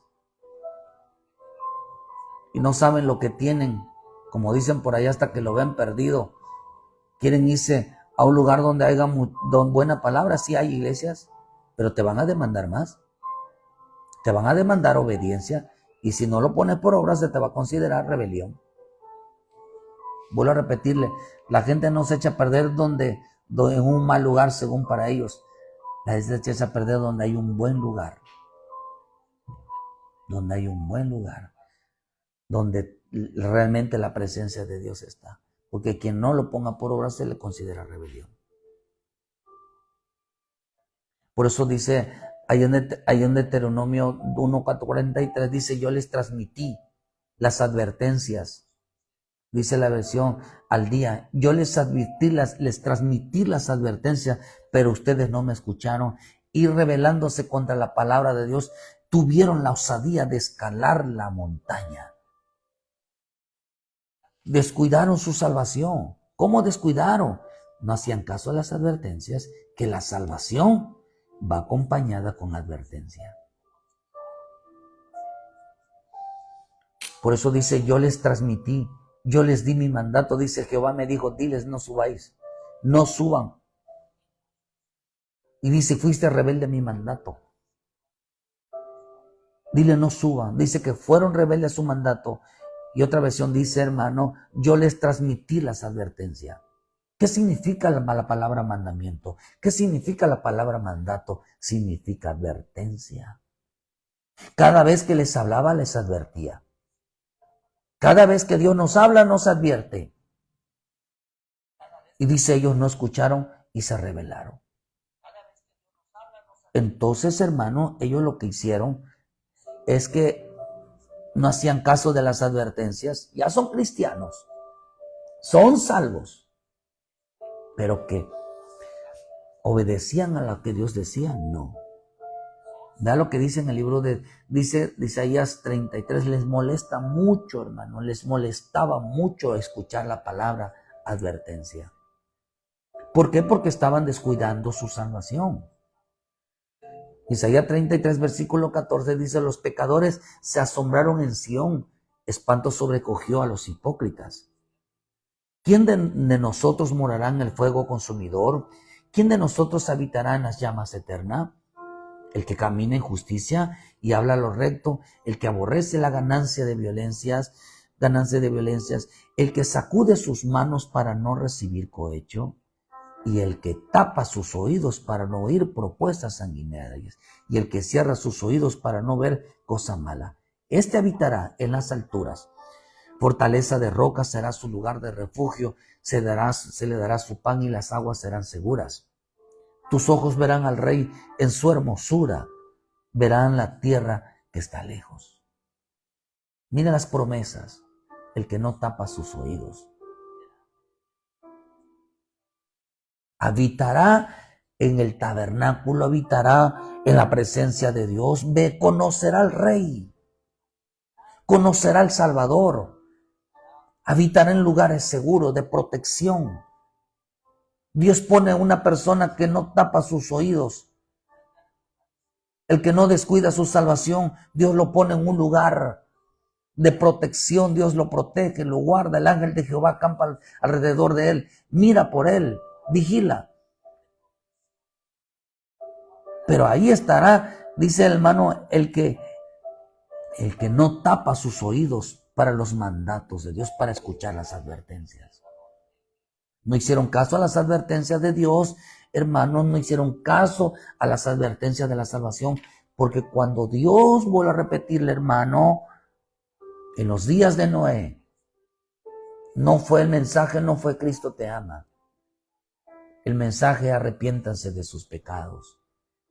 Y no saben lo que tienen. Como dicen por allá, hasta que lo vean perdido. Quieren irse a un lugar donde haya buena palabra. Sí hay iglesias, pero te van a demandar más. Te van a demandar obediencia. Y si no lo pones por obra, se te va a considerar rebelión. Vuelvo a repetirle, la gente no se echa a perder donde en un mal lugar según para ellos. La gente se echa a perder donde hay un buen lugar. Donde hay un buen lugar. Donde realmente la presencia de Dios está. Porque quien no lo ponga por obra se le considera rebelión. Por eso dice, ahí en Deuteronomio 1:43 dice, yo les transmití las advertencias. Dice la versión al día, yo les transmití las advertencias, pero ustedes no me escucharon. Y rebelándose contra la palabra de Dios, tuvieron la osadía de escalar la montaña. Descuidaron su salvación. ¿Cómo descuidaron? No hacían caso a las advertencias, que la salvación va acompañada con advertencia. Por eso dice, yo les transmití, yo les di mi mandato. Dice, Jehová me dijo, diles, no subáis, no suban. Y dice, fuiste rebelde a mi mandato. Dile, no suban. Dice que fueron rebeldes a su mandato. Y otra versión dice, hermano, yo les transmití las advertencias. ¿Qué significa la palabra mandamiento? ¿Qué significa la palabra mandato? Significa advertencia. Cada vez que les hablaba, les advertía. Cada vez que Dios nos habla, nos advierte. Y dice, ellos no escucharon y se rebelaron. Entonces, hermano, ellos lo que hicieron es que no hacían caso de las advertencias. Ya son cristianos, son salvos, pero que obedecían a lo que Dios decía, no. Vea lo que dice en el libro dice Isaías 33, les molesta mucho, hermano, les molestaba mucho escuchar la palabra advertencia. ¿Por qué? Porque estaban descuidando su salvación. Isaías 33, versículo 14 dice, los pecadores se asombraron en Sión, espanto sobrecogió a los hipócritas. ¿Quién de nosotros morará en el fuego consumidor? ¿Quién de nosotros habitará en las llamas eternas? El que camina en justicia y habla lo recto, el que aborrece la ganancia de violencias, el que sacude sus manos para no recibir cohecho, y el que tapa sus oídos para no oír propuestas sanguinarias, y el que cierra sus oídos para no ver cosa mala. Este habitará en las alturas. Fortaleza de roca será su lugar de refugio, se le dará su pan y las aguas serán seguras. Tus ojos verán al rey en su hermosura, verán la tierra que está lejos. Mira las promesas, el que no tapa sus oídos. Habitará en el tabernáculo, habitará en la presencia de Dios, conocerá al rey, conocerá al Salvador, habitará en lugares seguros de protección. Dios pone a una persona que no tapa sus oídos. El que no descuida su salvación, Dios lo pone en un lugar de protección. Dios lo protege, lo guarda. El ángel de Jehová acampa alrededor de él. Mira por él, vigila. Pero ahí estará, dice el hermano, el que no tapa sus oídos para los mandatos de Dios, para escuchar las advertencias. No hicieron caso a las advertencias de Dios, hermanos, no hicieron caso a las advertencias de la salvación, porque cuando Dios, vuelve a repetirle, hermano, en los días de Noé, no fue el mensaje, no fue Cristo te ama. El mensaje, arrepiéntanse de sus pecados,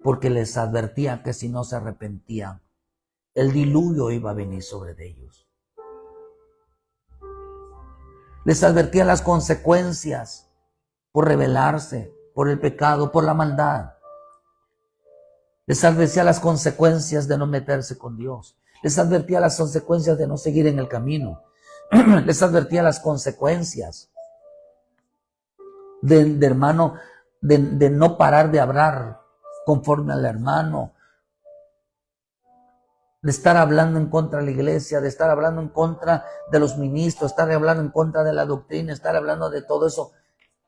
porque les advertía que si no se arrepentían, el diluvio iba a venir sobre ellos. Les advertía las consecuencias por rebelarse, por el pecado, por la maldad. Les advertía las consecuencias de no meterse con Dios. Les advertía las consecuencias de no seguir en el camino. Les advertía las consecuencias de hermano, de no parar de hablar conforme al hermano, de estar hablando en contra de la iglesia, de estar hablando en contra de los ministros, estar hablando en contra de la doctrina, estar hablando de todo eso.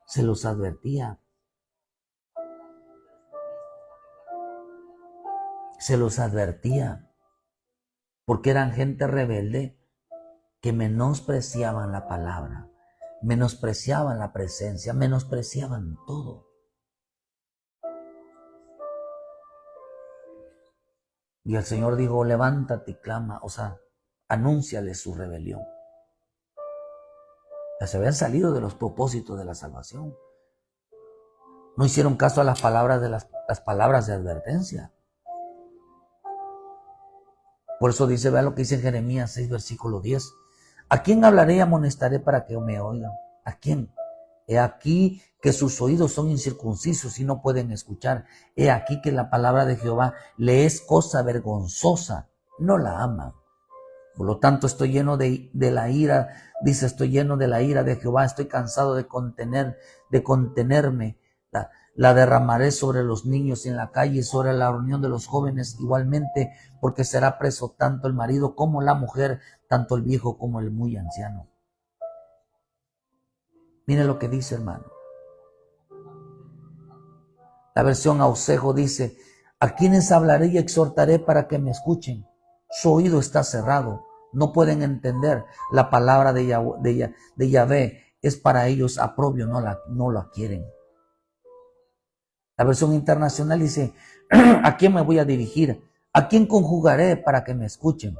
Se los advertía. Se los advertía. Porque eran gente rebelde que menospreciaban la palabra, menospreciaban la presencia, menospreciaban todo. Y el Señor dijo, levántate y clama, o sea, anúnciale su rebelión. Ya se habían salido de los propósitos de la salvación. No hicieron caso a las palabras las palabras de advertencia. Por eso dice, vea lo que dice en Jeremías 6, versículo 10. ¿A quién hablaré y amonestaré para que me oigan? ¿A quién? He aquí que sus oídos son incircuncisos y no pueden escuchar. He aquí que la palabra de Jehová le es cosa vergonzosa, no la aman. Por lo tanto, estoy lleno de la ira, dice, estoy lleno de la ira de Jehová, estoy cansado de contenerme. La derramaré sobre los niños en la calle, sobre la reunión de los jóvenes igualmente, porque será preso tanto el marido como la mujer, tanto el viejo como el muy anciano. Mire lo que dice, hermano. La versión Ausejo dice, a quienes hablaré y exhortaré para que me escuchen. Su oído está cerrado, no pueden entender. La palabra de Yahvé es para ellos aprobio, no la quieren. La versión internacional dice, ¿a quién me voy a dirigir? ¿A quién conjugaré para que me escuchen?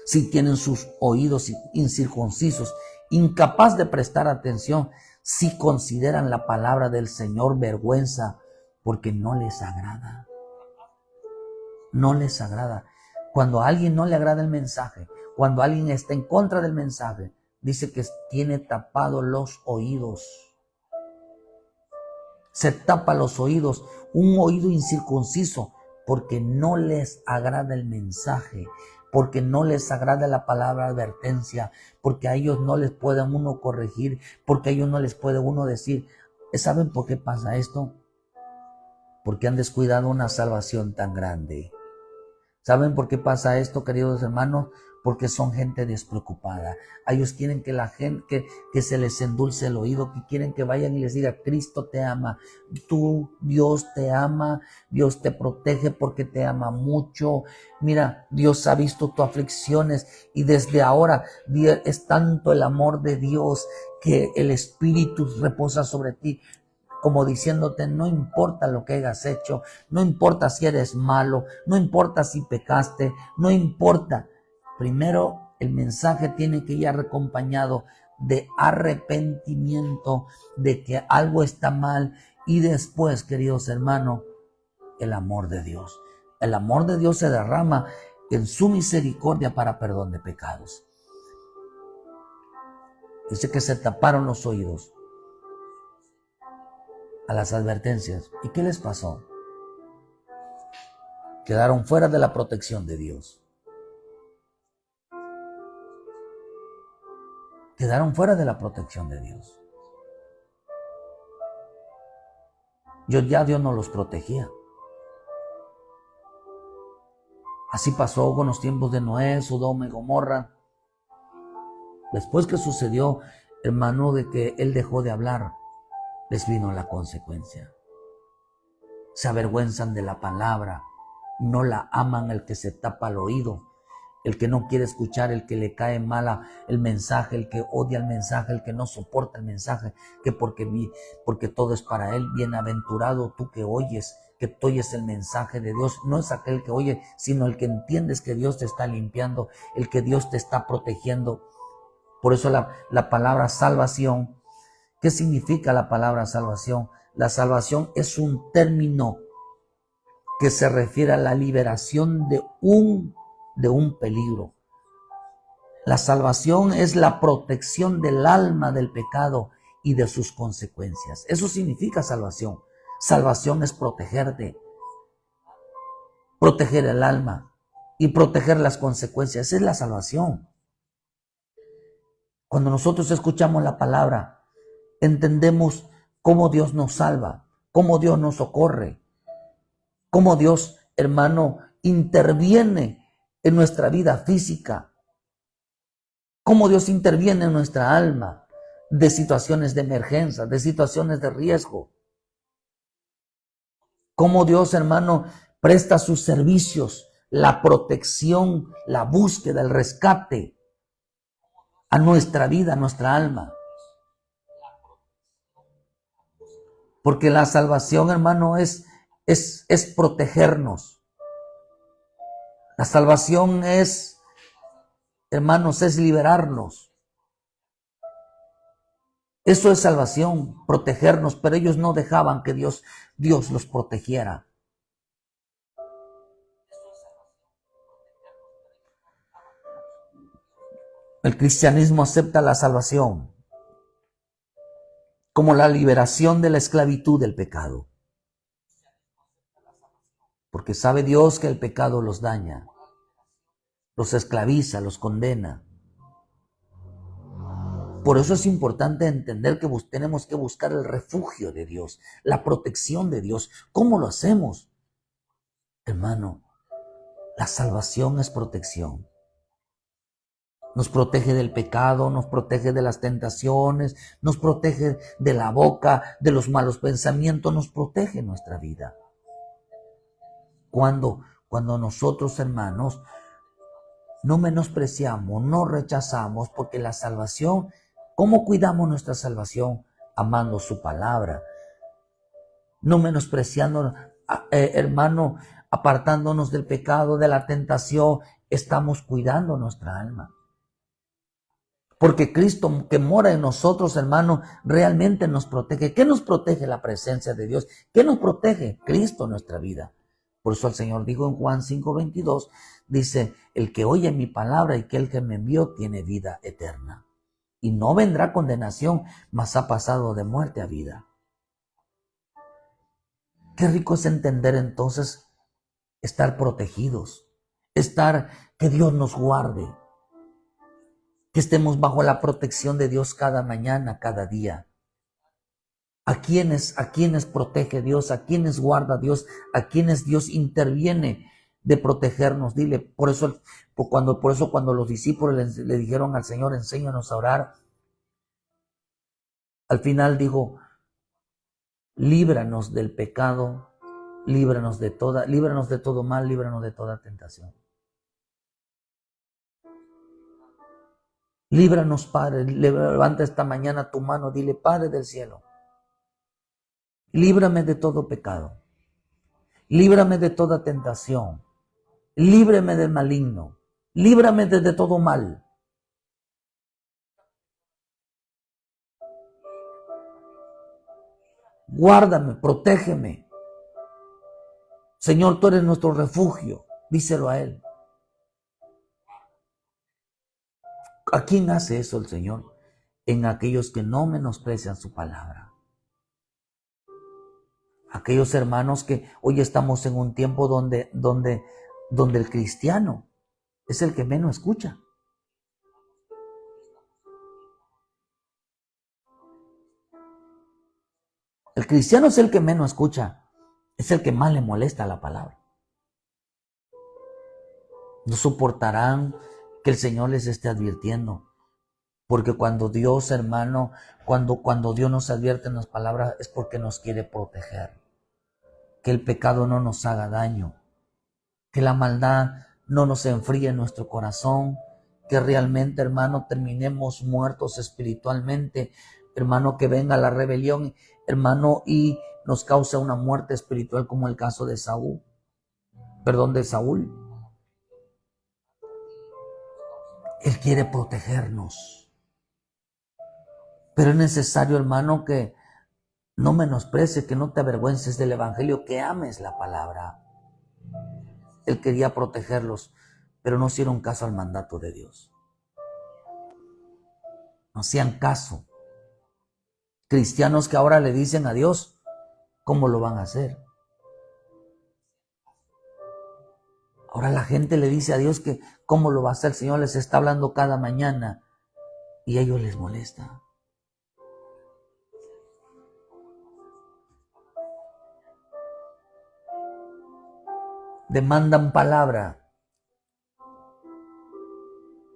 si tienen sus oídos incircuncisos, incapaz de prestar atención, si consideran la palabra del Señor vergüenza, porque no les agrada. No les agrada. Cuando a alguien no le agrada el mensaje, cuando alguien está en contra del mensaje, dice que tiene tapados los oídos. Se tapa los oídos, un oído incircunciso, porque no les agrada el mensaje, porque no les agrada la palabra advertencia, porque a ellos no les puede uno corregir, porque a ellos no les puede uno decir. ¿Saben por qué pasa esto? Porque han descuidado una salvación tan grande. ¿Saben por qué pasa esto, queridos hermanos? Porque son gente despreocupada. Ellos quieren que la gente, que se les endulce el oído, que quieren que vayan y les diga: Cristo te ama, Dios te ama, Dios te protege porque te ama mucho. Mira, Dios ha visto tus aflicciones y desde ahora es tanto el amor de Dios que el Espíritu reposa sobre ti. Como diciéndote: no importa lo que hayas hecho, no importa si eres malo, no importa si pecaste, no importa. Primero, el mensaje tiene que ir acompañado de arrepentimiento, de que algo está mal, y después, queridos hermanos, el amor de Dios. El amor de Dios se derrama en su misericordia para perdón de pecados. Dice que se taparon los oídos a las advertencias. ¿Y qué les pasó? Quedaron fuera de la protección de Dios. Quedaron fuera de la protección de Dios. Ya Dios no los protegía. Así pasó con los tiempos de Noé, Sodoma y Gomorra. Después que sucedió, hermano, de que él dejó de hablar, les vino la consecuencia. Se avergüenzan de la palabra, no la aman, el que se tapa el oído, el que no quiere escuchar, el que le cae mala el mensaje, el que odia el mensaje, el que no soporta el mensaje, que porque todo es para él. Bienaventurado tú que oyes el mensaje de Dios. No es aquel que oye, sino el que entiendes que Dios te está limpiando, el que Dios te está protegiendo. Por eso la palabra salvación. ¿Qué significa la palabra salvación? La salvación es un término que se refiere a la liberación de un peligro. La salvación es la protección del alma del pecado y de sus consecuencias. Eso significa salvación. Salvación es protegerte, proteger el alma y proteger las consecuencias. Esa es la salvación. Cuando nosotros escuchamos la palabra, entendemos cómo Dios nos salva, cómo Dios nos socorre, cómo Dios, hermano, interviene en nuestra vida física, cómo Dios interviene en nuestra alma de situaciones de emergencia, de situaciones de riesgo. Cómo Dios, hermano, presta sus servicios, la protección, la búsqueda, el rescate a nuestra vida, a nuestra alma. Porque la salvación, hermano, es protegernos. La salvación es, hermanos, es liberarnos. Eso es salvación, protegernos, pero ellos no dejaban que Dios los protegiera. El cristianismo acepta la salvación como la liberación de la esclavitud del pecado. Porque sabe Dios que el pecado los daña, los esclaviza, los condena. Por eso es importante entender que tenemos que buscar el refugio de Dios, la protección de Dios. ¿Cómo lo hacemos? Hermano, la salvación es protección. Nos protege del pecado, nos protege de las tentaciones, nos protege de la boca, de los malos pensamientos, nos protege nuestra vida. Cuando nosotros, hermanos, no menospreciamos, no rechazamos, porque la salvación, ¿cómo cuidamos nuestra salvación? Amando su palabra, no menospreciando, hermano, apartándonos del pecado, de la tentación, estamos cuidando nuestra alma. Porque Cristo que mora en nosotros, hermano, realmente nos protege. ¿Qué nos protege? La presencia de Dios. ¿Qué nos protege? Cristo en nuestra vida. Por eso el Señor dijo en Juan 5:22, dice, el que oye mi palabra y que el que me envió tiene vida eterna. Y no vendrá condenación, mas ha pasado de muerte a vida. Qué rico es entender entonces estar protegidos, que Dios nos guarde, que estemos bajo la protección de Dios cada mañana, cada día. ¿A quienes protege Dios? ¿A quienes guarda Dios? ¿A quienes Dios interviene de protegernos? Dile, por eso cuando los discípulos le dijeron al Señor, enséñanos a orar, al final dijo, líbranos del pecado, líbranos de todo mal, líbranos de toda tentación. Líbranos, Padre. Levanta esta mañana tu mano, dile, Padre del cielo, líbrame de todo pecado, líbrame de toda tentación, líbrame del maligno, líbrame de todo mal. Guárdame, protégeme. Señor, tú eres nuestro refugio, díselo a Él. ¿A quién hace eso el Señor? En aquellos que no menosprecian su palabra. Aquellos hermanos que hoy estamos en un tiempo donde el cristiano es el que menos escucha. El cristiano es el que menos escucha, es el que más le molesta la palabra. No soportarán que el Señor les esté advirtiendo. Porque cuando Dios, hermano, cuando Dios nos advierte en las palabras es porque nos quiere proteger. Que el pecado no nos haga daño. Que la maldad no nos enfríe en nuestro corazón. Que realmente, hermano, terminemos muertos espiritualmente. Hermano, que venga la rebelión, hermano, y nos cause una muerte espiritual como el caso de Saúl. Él quiere protegernos. Pero es necesario, hermano, que no menosprecies, que no te avergüences del evangelio, que ames la palabra. Él quería protegerlos, pero no hicieron caso al mandato de Dios. No hacían caso. Cristianos que ahora le dicen a Dios, ¿cómo lo van a hacer? Ahora la gente le dice a Dios que cómo lo va a hacer. El Señor les está hablando cada mañana y a ellos les molesta. Demandan palabra,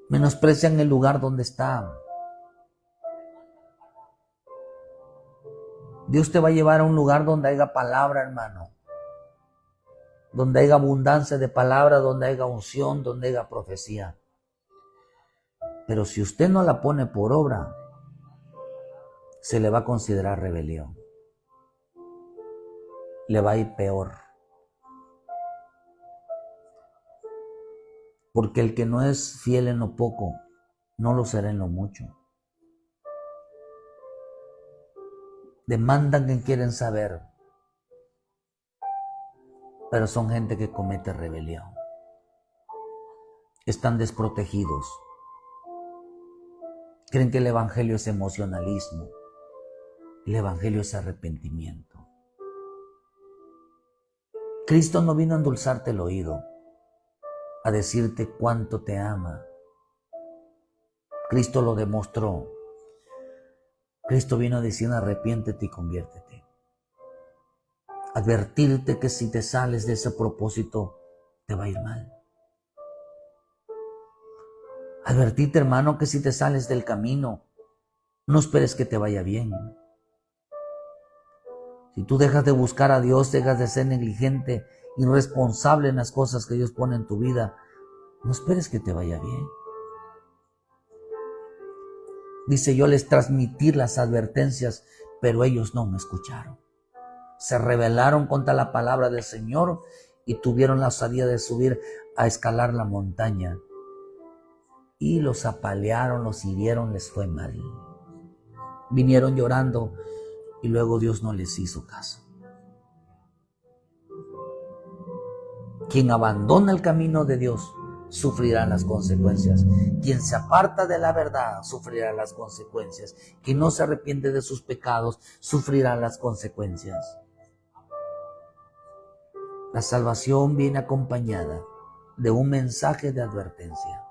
menosprecian el lugar donde están. Dios te va a llevar a un lugar donde haya palabra, hermano, donde haya abundancia de palabra, donde haya unción, donde haya profecía. Pero si usted no la pone por obra, se le va a considerar rebelión. Le va a ir peor. Porque el que no es fiel en lo poco, no lo será en lo mucho. Demandan que quieren saber, pero son gente que comete rebelión. Están desprotegidos. Creen que el evangelio es emocionalismo. El evangelio es arrepentimiento. Cristo no vino a endulzarte el oído, a decirte cuánto te ama. Cristo lo demostró. Cristo vino a decir arrepiéntete y conviértete. Advertirte que si te sales de ese propósito te va a ir mal. Advertirte, hermano, que si te sales del camino no esperes que te vaya bien. Si tú dejas de buscar a Dios, dejas de ser negligente, irresponsable en las cosas que Dios pone en tu vida, no esperes que te vaya bien. Dice, yo les transmití las advertencias, pero ellos no me escucharon. Se rebelaron contra la palabra del Señor y tuvieron la osadía de subir a escalar la montaña. Y los apalearon, los hirieron, les fue mal. Vinieron llorando y luego Dios no les hizo caso. Quien abandona el camino de Dios sufrirá las consecuencias. Quien se aparta de la verdad sufrirá las consecuencias. Quien no se arrepiente de sus pecados sufrirá las consecuencias. La salvación viene acompañada de un mensaje de advertencia.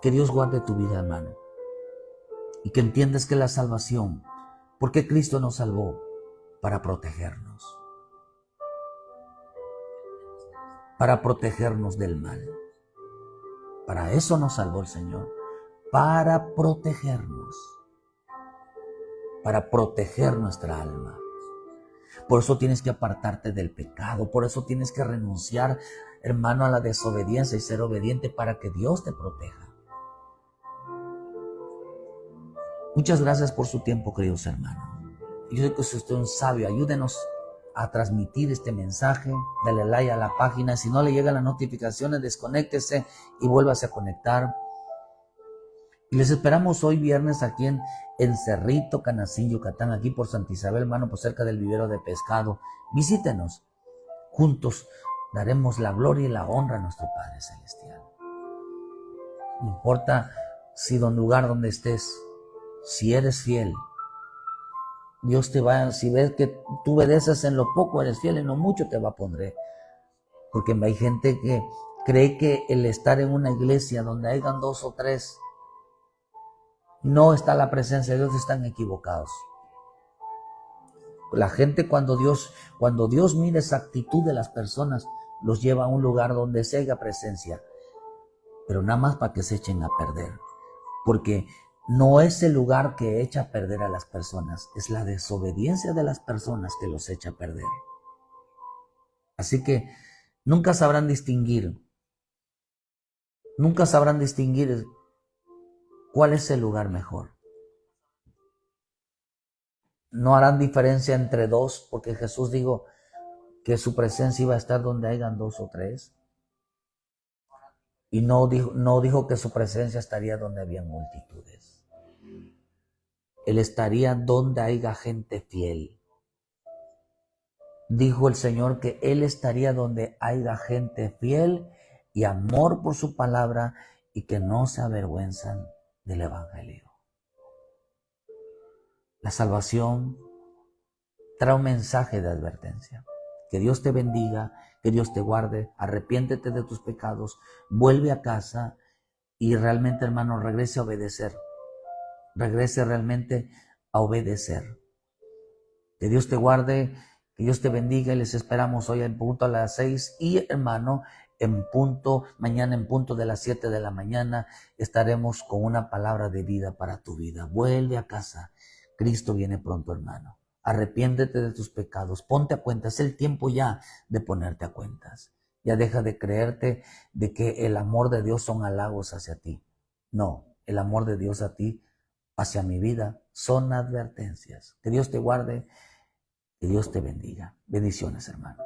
Que Dios guarde tu vida, hermano, y que entiendas que la salvación, porque Cristo nos salvó para protegernos. Para protegernos del mal. Para eso nos salvó el Señor. Para protegernos. Para proteger nuestra alma. Por eso tienes que apartarte del pecado. Por eso tienes que renunciar, hermano, a la desobediencia y ser obediente para que Dios te proteja. Muchas gracias por su tiempo, queridos hermanos. Yo sé que usted es un sabio. Ayúdenos a transmitir este mensaje. Dale like a la página. Si no le llegan las notificaciones, desconéctese y vuélvase a conectar. Y les esperamos hoy viernes aquí en Cerrito, Canacín, Yucatán, aquí por Santa Isabel, hermano, por cerca del vivero de pescado. Visítenos. Juntos daremos la gloria y la honra a nuestro Padre Celestial. No importa si lugar donde estés, si eres fiel, Dios te va, si ves que tú obedeces en lo poco, eres fiel, en lo mucho te va a poner. Porque hay gente que cree que el estar en una iglesia donde hayan 2 o 3, no está la presencia de Dios, están equivocados. La gente cuando Dios mira esa actitud de las personas, los lleva a un lugar donde se haya presencia, pero nada más para que se echen a perder. Porque no es el lugar que echa a perder a las personas, es la desobediencia de las personas que los echa a perder. Así que nunca sabrán distinguir cuál es el lugar mejor. No harán diferencia entre 2, porque Jesús dijo que su presencia iba a estar donde hayan 2 o 3. Y no dijo que su presencia estaría donde había multitudes. Él estaría donde haya gente fiel. Dijo el Señor que Él estaría donde haya gente fiel y amor por su palabra y que no se avergüenzan del Evangelio. La salvación trae un mensaje de advertencia. Que Dios te bendiga, que Dios te guarde, arrepiéntete de tus pecados, vuelve a casa y realmente, hermano, regrese a obedecer. Regrese realmente a obedecer. Que Dios te guarde, que Dios te bendiga y les esperamos hoy en punto a las 6 y, hermano, mañana en punto de las 7 de la mañana estaremos con una palabra de vida para tu vida. Vuelve a casa. Cristo viene pronto, hermano. Arrepiéntete de tus pecados, ponte a cuentas, es el tiempo ya de ponerte a cuentas. Ya deja de creerte de que el amor de Dios son halagos hacia ti. No, el amor de Dios a ti, hacia mi vida, son advertencias. Que Dios te guarde, que Dios te bendiga. Bendiciones, hermano.